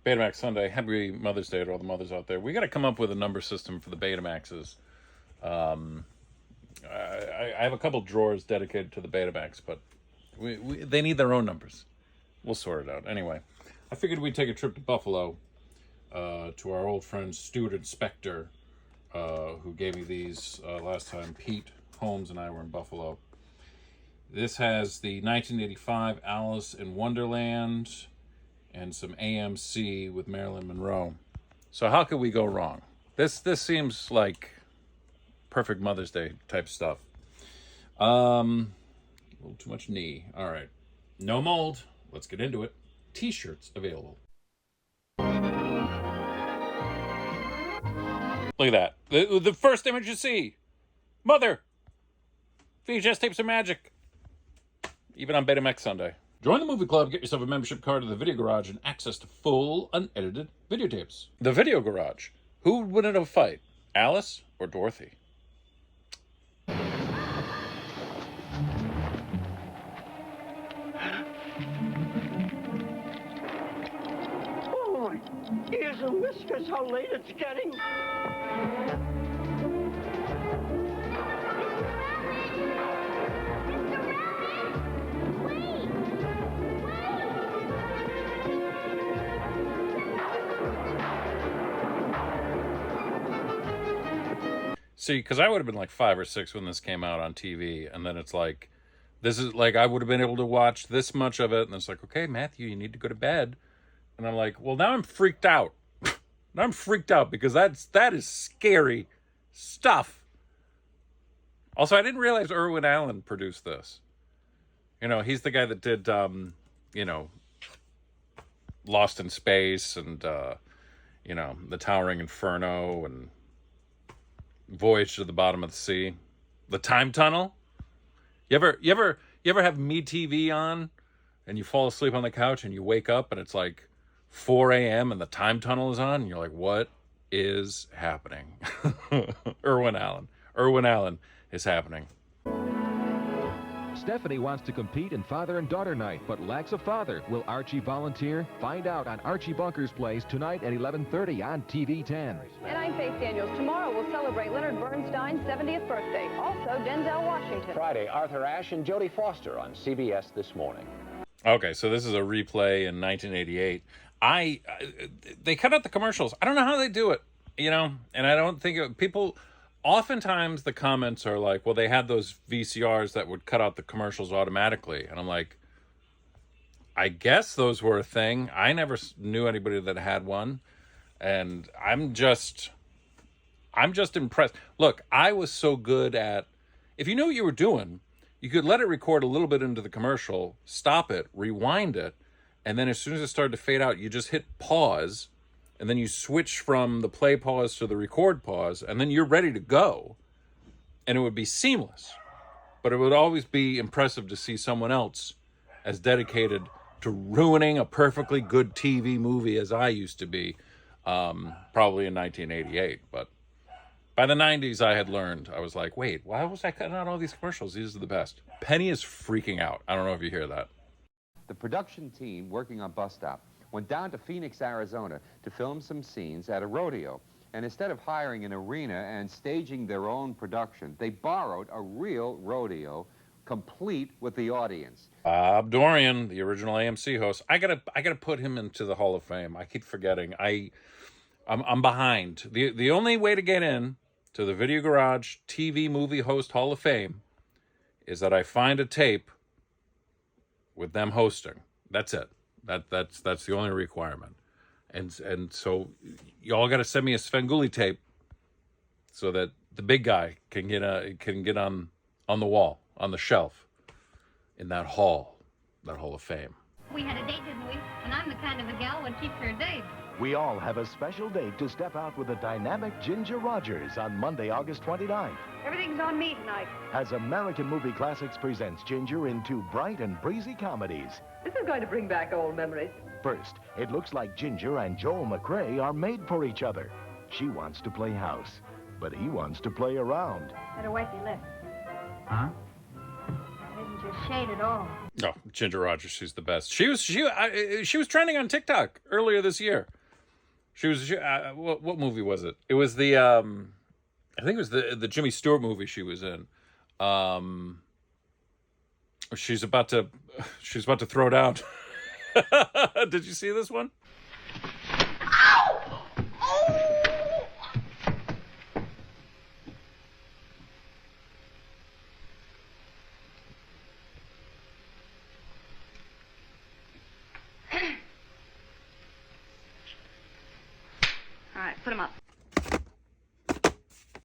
Betamax Sunday. Happy Mother's Day to all the mothers out there. We got to come up with a number system for the Betamaxes. I have a couple drawers dedicated to the Betamax, but they need their own numbers. We'll sort it out. Anyway, I figured we'd take a trip to Buffalo to our old friend Stuart Inspector, who gave me these last time. Pete Holmes and I were in Buffalo. This has the 1985 Alice in Wonderland and some AMC with Marilyn Monroe. So how could we go wrong? This seems like perfect Mother's Day type stuff. A little too much knee. All right. No mold. Let's get into it. T-shirts available. Look at that. The first image you see. Mother. VHS tapes are magic. Even on Betamax Sunday. Join the movie club, get yourself a membership card to the Video Garage, and access to full, unedited videotapes. The Video Garage. Who would win in a fight? Alice or Dorothy? Oh, my ears and whiskers, how late it's getting. See, because I would have been like 5 or 6 when this came out on TV, and then it's like, this is like, I would have been able to watch this much of it, and it's like, okay, Matthew, you need to go to bed. And I'm like, well, now I'm freaked out. Now I'm freaked out because that is scary stuff. Also, I didn't realize Irwin Allen produced this. You know, he's the guy that did, Lost in Space and, The Towering Inferno and Voyage to the Bottom of the Sea. The Time Tunnel. You ever have MeTV on and you fall asleep on the couch and you wake up and it's like 4 a.m. and the Time Tunnel is on and you're like, what is happening? Irwin Allen is happening. Stephanie wants to compete in father and daughter night, but lacks a father. Will Archie volunteer? Find out on Archie Bunker's Place tonight at 11:30 on TV 10. And I'm Faith Daniels. Tomorrow we'll celebrate Leonard Bernstein's 70th birthday. Also, Denzel Washington. Friday, Arthur Ashe and Jodie Foster on CBS This Morning. Okay, so this is a replay in 1988. They cut out the commercials. I don't know how they do it, and I don't think people... Oftentimes the comments are like, well, they had those VCRs that would cut out the commercials automatically. And I'm like, I guess those were a thing. I never knew anybody that had one. And I'm just impressed. Look, I was so good at, if you knew what you were doing, you could let it record a little bit into the commercial, stop it, rewind it. And then as soon as it started to fade out, you just hit pause. And then you switch from the play pause to the record pause, and then you're ready to go. And it would be seamless. But it would always be impressive to see someone else as dedicated to ruining a perfectly good TV movie as I used to be, probably in 1988. But by the 90s, I had learned. I was like, wait, why was I cutting out all these commercials? These are the best. Penny is freaking out. I don't know if you hear that. The production team working on Bus Stop went down to Phoenix, Arizona to film some scenes at a rodeo. And instead of hiring an arena and staging their own production, they borrowed a real rodeo, complete with the audience. Bob Dorian, the original AMC host. I gotta put him into the Hall of Fame. I keep forgetting. I'm behind. The only way to get in to the Video Garage TV Movie Host Hall of Fame is that I find a tape with them hosting. That's it. That's the only requirement. And so y'all got to send me a Svengoolie tape so that the big guy can get on the wall, on the shelf in that Hall of Fame. We had a date, didn't we? And I'm the kind of a gal who keeps her date. We all have a special date to step out with the dynamic Ginger Rogers on Monday, August 29th. Everything's on me tonight. As American Movie Classics presents Ginger in 2 bright and breezy comedies. This is going to bring back old memories. First, it looks like Ginger and Joel McRae are made for each other. She wants to play house, but he wants to play around. Better wipe your lips. Huh? That isn't your shade at all. Oh, Ginger Rogers, she's the best. She was trending on TikTok earlier this year. What movie was it? It was the I think it was the Jimmy Stewart movie she was in. She's about to throw down. Did you see this one? Ow! Oh! All right, put him up.